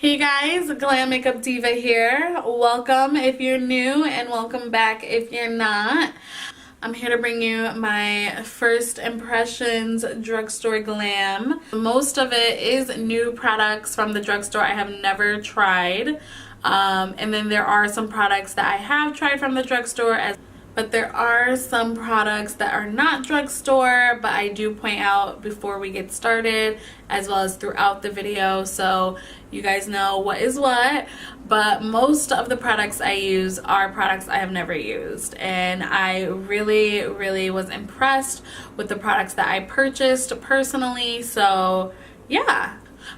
Hey guys, Glam Makeup Diva here. Welcome if you're new and welcome back if you're not. I'm here to bring you my first impressions drugstore glam. Most of it is new products from the drugstore I have never tried. And then there are some products that I have tried from the drugstore but there are some products that are not drugstore, but I do point out before we get started as well as throughout the video so you guys know what is what. But most of the products I use are products I have never used, and I really was impressed with the products that I purchased personally. So yeah,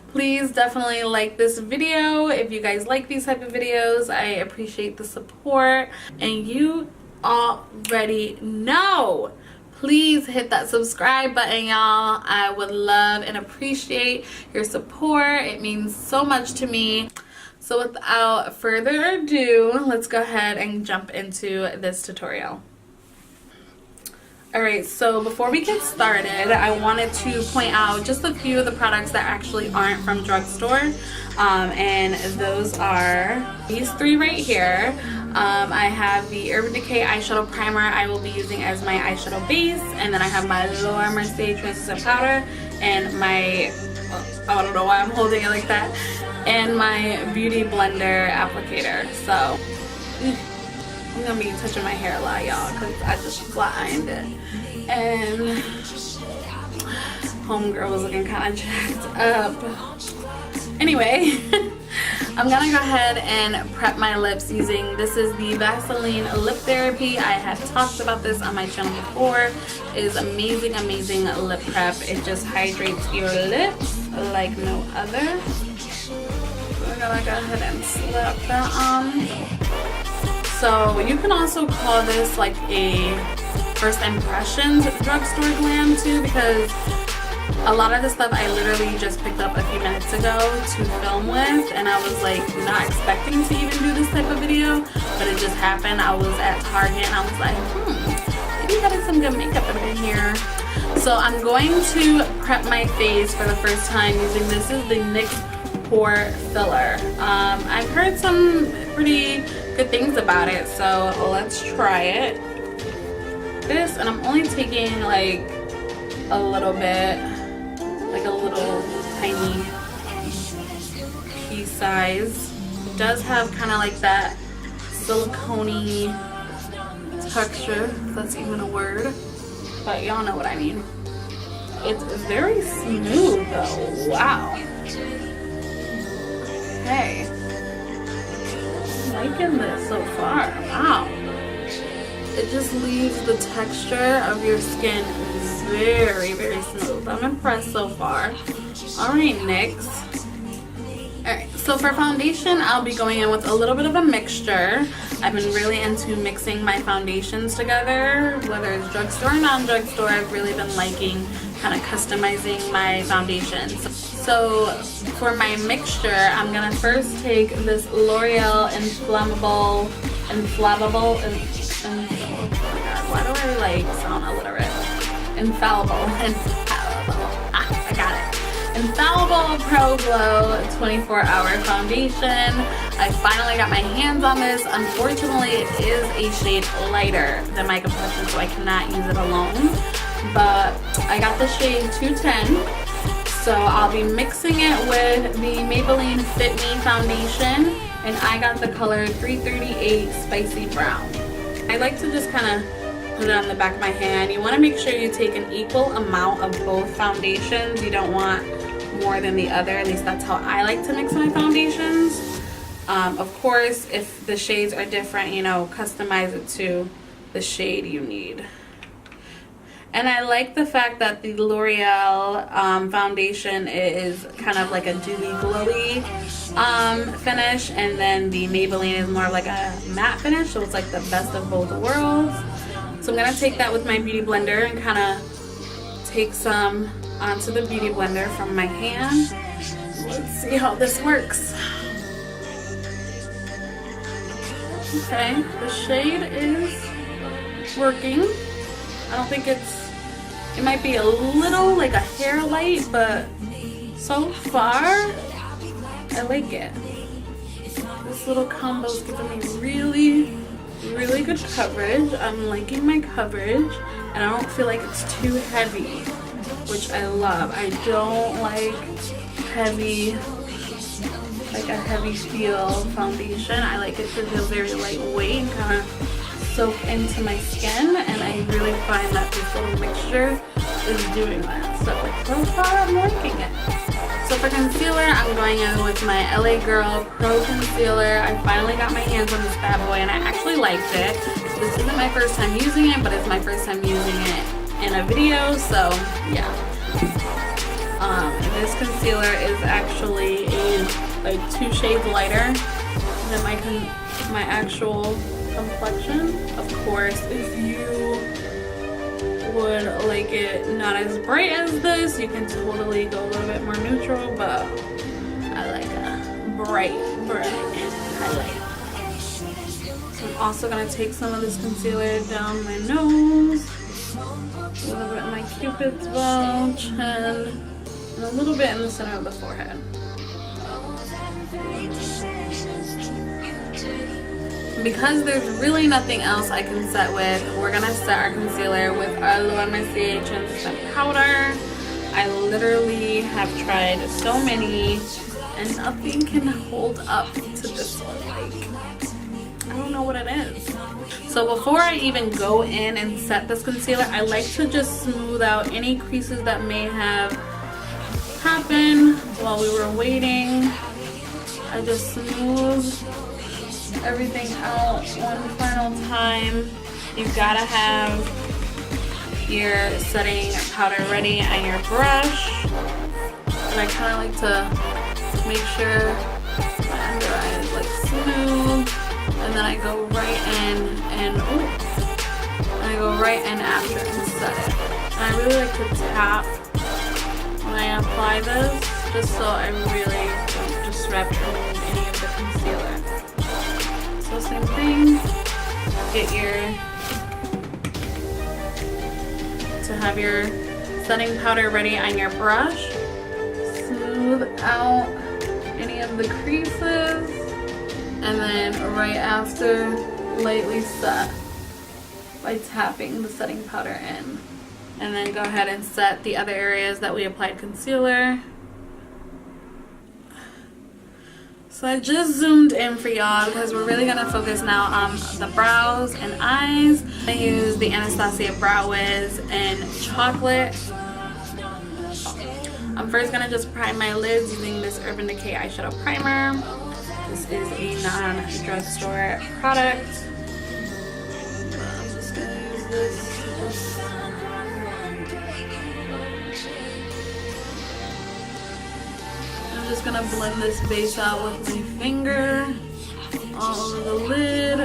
please definitely like this video if you guys like these type of videos. I appreciate the support, and you already know, please hit that subscribe button, y'all. I would love and appreciate your support. It means so much to me. So without further ado, let's go ahead and jump into this tutorial. Alright, so before we get started, I wanted to point out just a few of the products that actually aren't from drugstore. And those are these three right here. I have the Urban Decay eyeshadow primer I will be using as my eyeshadow base, and then I have my Mercier translucent powder and my, I don't know why I'm holding it like that, and my beauty blender applicator. So I'm gonna be touching my hair a lot, y'all, because I just flat ironed it. And homegirl was looking kind of jacked up. Anyway, I'm gonna go ahead and prep my lips using, this is the Vaseline Lip Therapy. I have talked about this on my channel before. It is amazing lip prep. It just hydrates your lips like no other. So we're gonna go ahead and slap that on. So you can also call this like a first impressions drugstore glam too, because a lot of the stuff I literally just picked up a few minutes ago to film with, and I was like not expecting to even do this type of video, but it just happened. I was at Target and I was like, maybe having some good makeup in here. So I'm going to prep my face for the first time using, this is the NYX Pore filler. I've heard some pretty good things about it, so let's try it. This, and I'm only taking like a little bit, like a little tiny pea size. It does have kind of like that silicone-y texture, if that's even a word, but y'all know what I mean. It's very smooth though. Wow. Hey, I'm liking this so far. Wow. It just leaves the texture of your skin very smooth. I'm impressed so far. Alright, NYX. Alright, so for foundation, I'll be going in with a little bit of a mixture. I've been really into mixing my foundations together, whether it's drugstore or non-drugstore. I've really been liking kind of customizing my foundations. So for my mixture, I'm gonna first take this L'Oreal Infallible, oh my god, why do I like sound illiterate? Infallible, I got it. Infallible Pro Glow 24-hour foundation. I finally got my hands on this. Unfortunately, it is a shade lighter than my complexion, so I cannot use it alone. But I got the shade 210. So I'll be mixing it with the Maybelline Fit Me foundation, and I got the color 338 Spicy Brown. I like to just kind of put it on the back of my hand. You want to make sure you take an equal amount of both foundations. You don't want more than the other. At least that's how I like to mix my foundations. Of course, if the shades are different, you know, customize it to the shade you need. And I like the fact that the L'Oreal foundation is kind of like a dewy, glowy finish, and then the Maybelline is more like a matte finish, so it's like the best of both worlds. So I'm going to take that with my beauty blender and kind of take some onto the beauty blender from my hand. Let's see how this works. Okay, the shade is working. I don't think it might be a little like a hair light, but so far I like it. This little combo is giving me really, really good coverage. I'm liking my coverage, and I don't feel like it's too heavy, which I love. I don't like heavy, like a heavy feel foundation. I like it to feel very lightweight and kind of soak into my skin, and I really find that this little mixture is doing that. So far I'm liking it. So for concealer, I'm going in with my LA Girl Pro Concealer. I finally got my hands on this bad boy, and I actually liked it. This isn't my first time using it, but it's my first time using it in a video, so yeah. This concealer is actually like 2 shades lighter than my actual complexion. Of course, if you would like it not as bright as this, you can totally go a little bit more neutral, but I like a bright highlight. So I'm also going to take some of this concealer down my nose, a little bit in my cupid's bow, chin, and a little bit in the center of the forehead. Because there's really nothing else I can set with, we're going to set our concealer with our Mercier Translucent Powder. I literally have tried so many, and nothing can hold up to this one. Like, I don't know what it is. So before I even go in and set this concealer, I like to just smooth out any creases that may have happened while we were waiting. I just smooth everything out one final time. You've got to have your setting powder ready and your brush. And I kind of like to make sure my under eye is like smooth. And then I go right in and I go right in after and set it. And I really like to tap when I apply this, just so I really don't disrupt or remove any of the concealer. So same thing, have your setting powder ready on your brush. Smooth out any of the creases, and then right after, lightly set by tapping the setting powder in. And then go ahead and set the other areas that we applied concealer. So I just zoomed in for y'all because we're really gonna focus now on the brows and eyes. I use the Anastasia Brow Wiz in Chocolate. I'm first gonna just prime my lids using this Urban Decay eyeshadow primer. This is a non-drugstore product. I'm just gonna use this. I'm just gonna blend this base out with my finger all over the lid.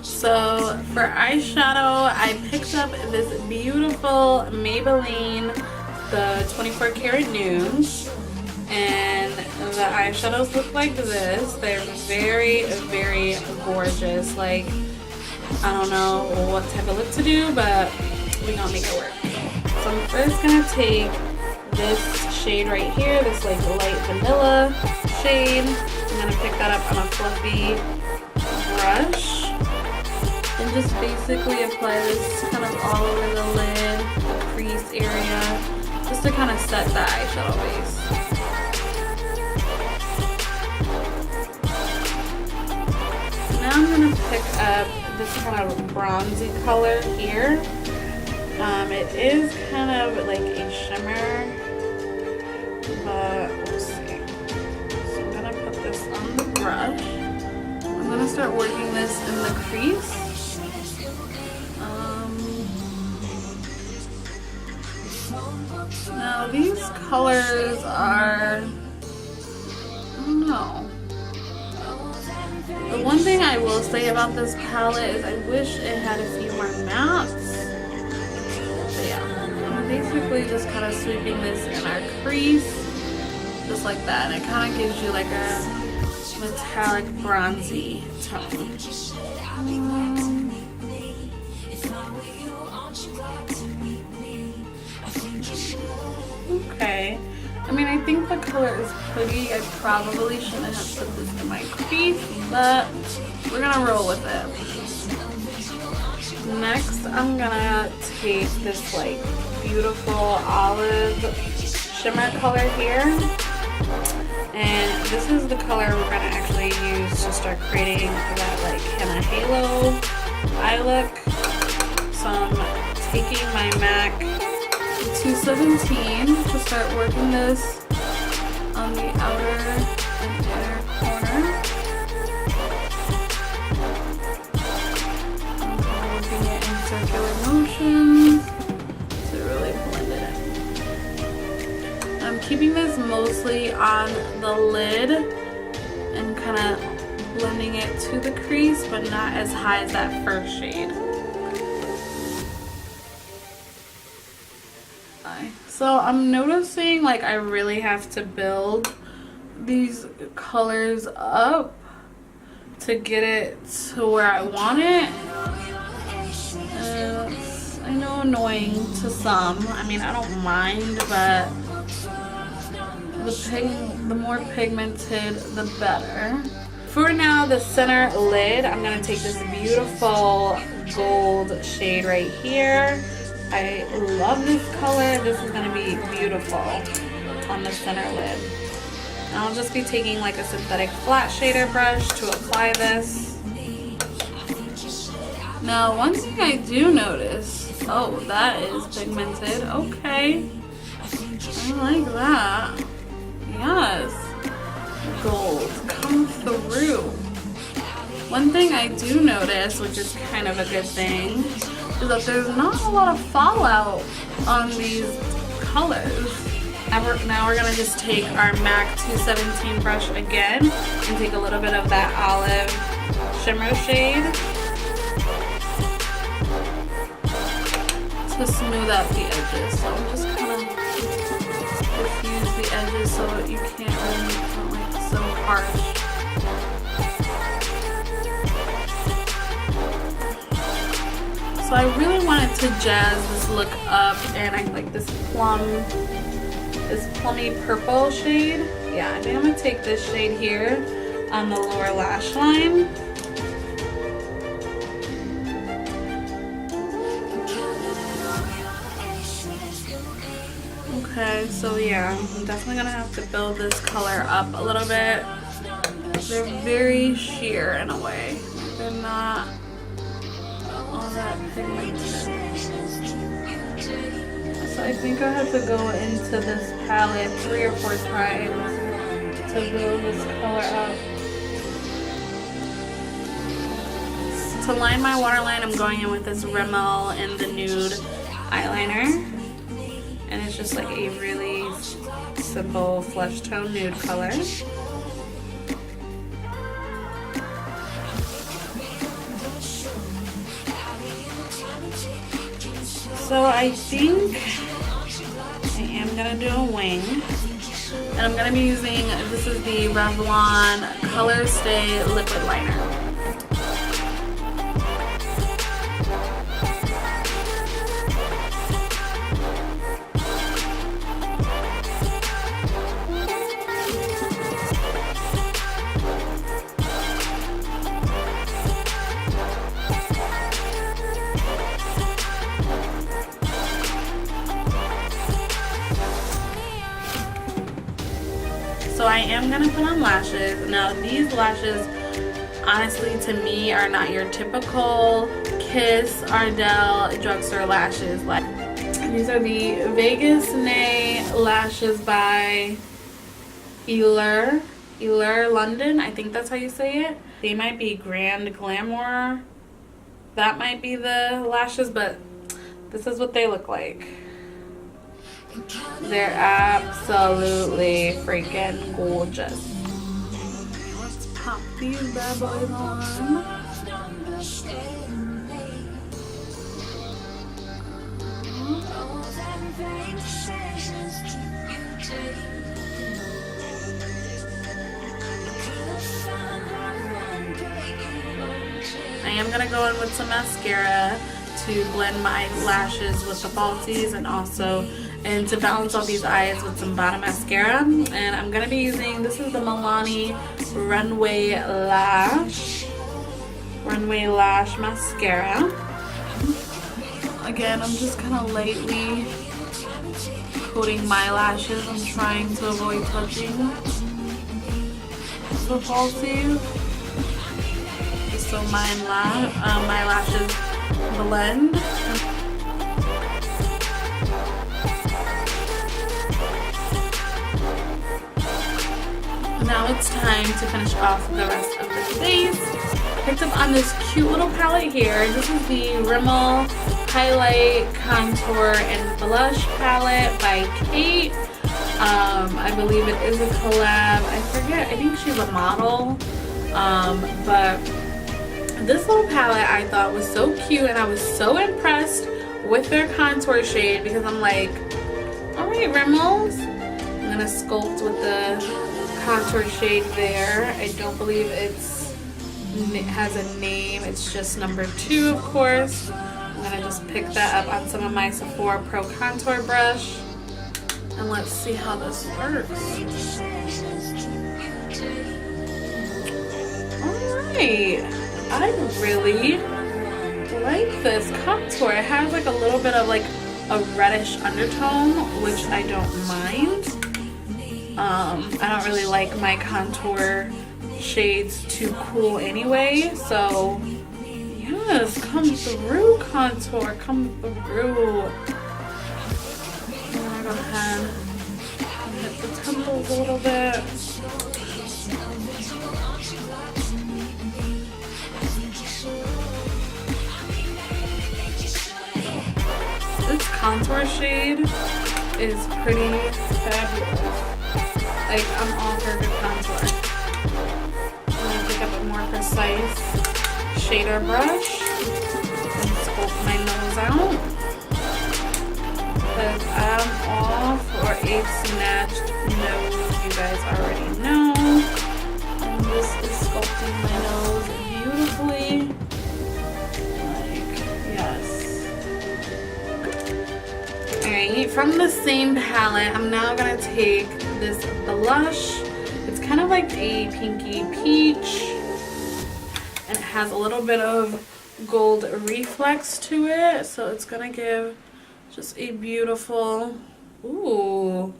So for eyeshadow, I picked up this beautiful Maybelline, the 24 karat Nudes, and the eyeshadows look like this. They're very, very gorgeous. Like, I don't know what type of look to do, but we're gonna make it work. So I'm first gonna take this shade right here, this like light vanilla shade. I'm gonna pick that up on a fluffy brush and just basically apply this kind of all over the lid, the crease area, just to kind of set the eyeshadow base. Now I'm gonna pick up this kind of bronzy color here. It is kind of like a shimmer, but we'll see. So I'm gonna put this on the brush. I'm gonna start working this in the crease. Now these colors are, I don't know. The one thing I will say about this palette is I wish it had a few more mattes. But yeah, I'm basically just kind of sweeping this in our crease, just like that. And it kind of gives you like a metallic bronzy tone. Okay, I'm mean, I think the color is pretty. I probably shouldn't have put this in my crease, but we're gonna roll with it. Next, I'm gonna take this like beautiful olive shimmer color here. And this is the color we're gonna actually use to start creating that like kind of halo eye look. So I'm taking my MAC 217 to start working this on the outer and inner corner. I'm working it in circular motions to really blend it in. I'm keeping this mostly on the lid and kind of blending it to the crease, but not as high as that first shade. So I'm noticing like I really have to build these colors up to get it to where I want it. It's, I know, annoying to some. I mean, I don't mind, but the more pigmented, the better. For now, the center lid, I'm gonna take this beautiful gold shade right here. I love this color. This is going to be beautiful on the center lid. And I'll just be taking like a synthetic flat shader brush to apply this. Now, one thing I do notice, oh, that is pigmented. Okay. I like that. Yes. Gold. Come through. One thing I do notice, which is kind of a good thing, is that there's not a lot of fallout on these colors. Now we're gonna just take our MAC 217 brush again and take a little bit of that olive shimmer shade to smooth out the edges. So I'm just kind of diffuse the edges so that you can't really make them like so harsh. So I really wanted to jazz this look up, and I like this plummy purple shade. Yeah, I think I'm gonna take this shade here on the lower lash line. Okay, so yeah, I'm definitely gonna have to build this color up a little bit. They're very sheer in a way. They're not all that pigmented. So I think I have to go into this palette 3 or 4 times to build this color up. To line my waterline, I'm going in with this Rimmel in the Nude eyeliner. And it's just like a really simple flesh tone nude color. So I think I am gonna do a wing, and I'm gonna be using, this is the Revlon Color Stay Liquid Liner. So I am going to put on lashes. Now these lashes, honestly, to me, are not your typical Kiss, Ardell, drugstore lashes. Like, these are the Vegas Nay lashes by Eler London. I think that's how you say it. They might be Grand Glamour. That might be the lashes, but this is what they look like. They're absolutely freaking gorgeous. Let's pop these bad boys on. I am going to go in with some mascara to blend my lashes with the falsies and also and to balance out these eyes with some bottom mascara. And I'm gonna be using, this is the Milani Runway Lash Mascara. Again, I'm just kind of lightly coating my lashes. I'm trying to avoid touching the falsies, just so my lashes blend. Now it's time to finish off the rest of the face. Picked up on this cute little palette here. This is the Rimmel Highlight, Contour, and Blush palette by Kate. I believe it is a collab. I forget, I think she's a model. But this little palette I thought was so cute, and I was so impressed with their contour shade because I'm like, alright Rimmels. I'm gonna sculpt with the contour shade there. I don't believe it has a name. It's just number 2, of course. I'm gonna just pick that up on some of my Sephora Pro contour brush, and let's see how this works. Alright, I really like this contour. It has like a little bit of like a reddish undertone, which I don't mind. I don't really like my contour shades too cool anyway, so yes, come through contour, come through. I'm gonna go ahead and hit the temples a little bit. This contour shade is pretty fabulous. Like, I'm all for good contour. I'm gonna pick up a more precise shader brush and sculpt my nose out, because I'm all for a snatched nose, you guys already know. And this is sculpting my nose beautifully. Like, yes. Alright, from the same palette, I'm now gonna take this blush. It's kind of like a pinky peach, and it has a little bit of gold reflex to it, so it's gonna give just a beautiful, ooh,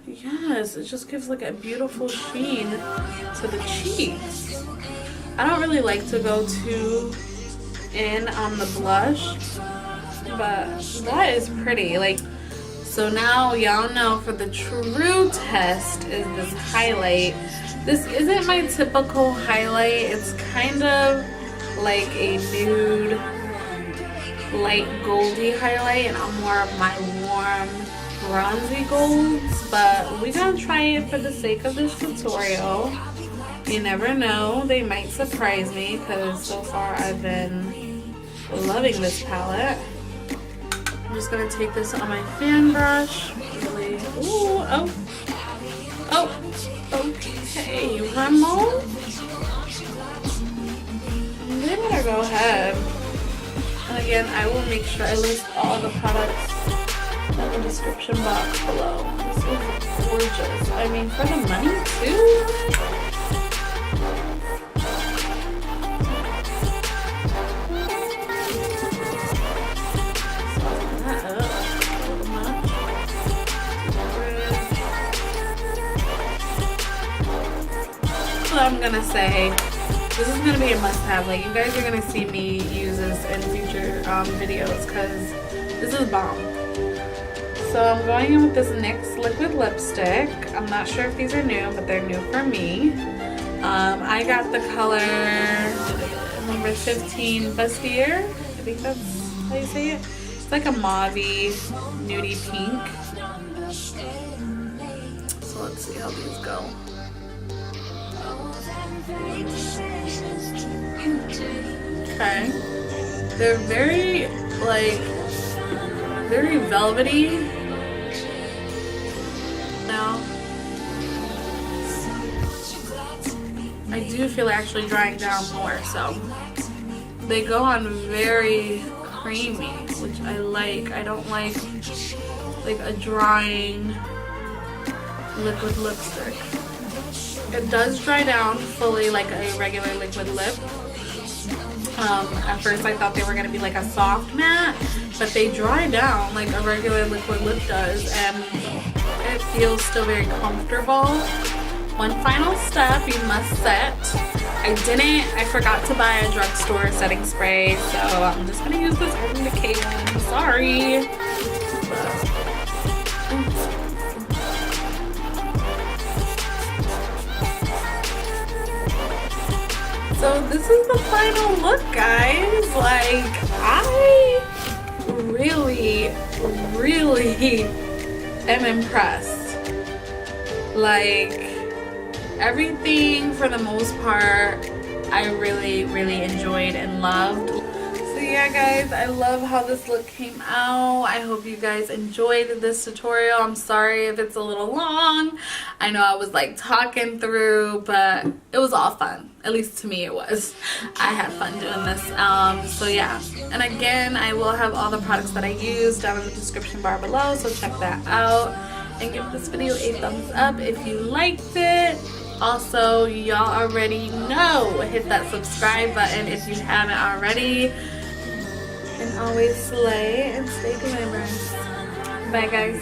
yes, it just gives like a beautiful sheen to the cheeks. I don't really like to go too in on the blush, but that is pretty. Like, so now y'all know for the true test is this highlight. This isn't my typical highlight. It's kind of like a nude, light goldy highlight, and I'm more of my warm, bronzy golds. But we're gonna try it for the sake of this tutorial. You never know, they might surprise me, because so far I've been loving this palette. I'm just gonna take this on my fan brush. Really, ooh, oh, okay, Rimmel. They better go ahead. And again, I will make sure I list all the products in the description box below. This is gorgeous. I mean, for the money too. I'm gonna say this is gonna be a must-have. Like, you guys are gonna see me use this in future videos, because this is bomb. So I'm going in with this NYX liquid lipstick. I'm not sure if these are new, but they're new for me. I got the color number 15 Bustier. I think that's how you say it. It's like a mauvey, nudie pink. So let's see how these go. Okay, they're very, like, very velvety now. I do feel it actually drying down more, so they go on very creamy, which I like. I don't like like a drying liquid lipstick. It does dry down fully like a regular liquid lip. At first I thought they were going to be like a soft matte, but they dry down like a regular liquid lip does, and it feels still very comfortable. One final step, you must set. I forgot to buy a drugstore setting spray, so I'm just gonna use this Decay one. Sorry. So this is the final look, guys. Like, I really am impressed. Like, everything for the most part I really enjoyed and loved. So yeah, guys, I love how this look came out. I hope you guys enjoyed this tutorial. I'm sorry if it's a little long. I know I was like talking through, but it was all fun. At least to me it was. I had fun doing this. So yeah, and again, I will have all the products that I use down in the description bar below, so check that out and give this video a thumbs up if you liked it. Also, y'all already know, hit that subscribe button if you haven't already. And always slay and stay glamorous. Bye, guys.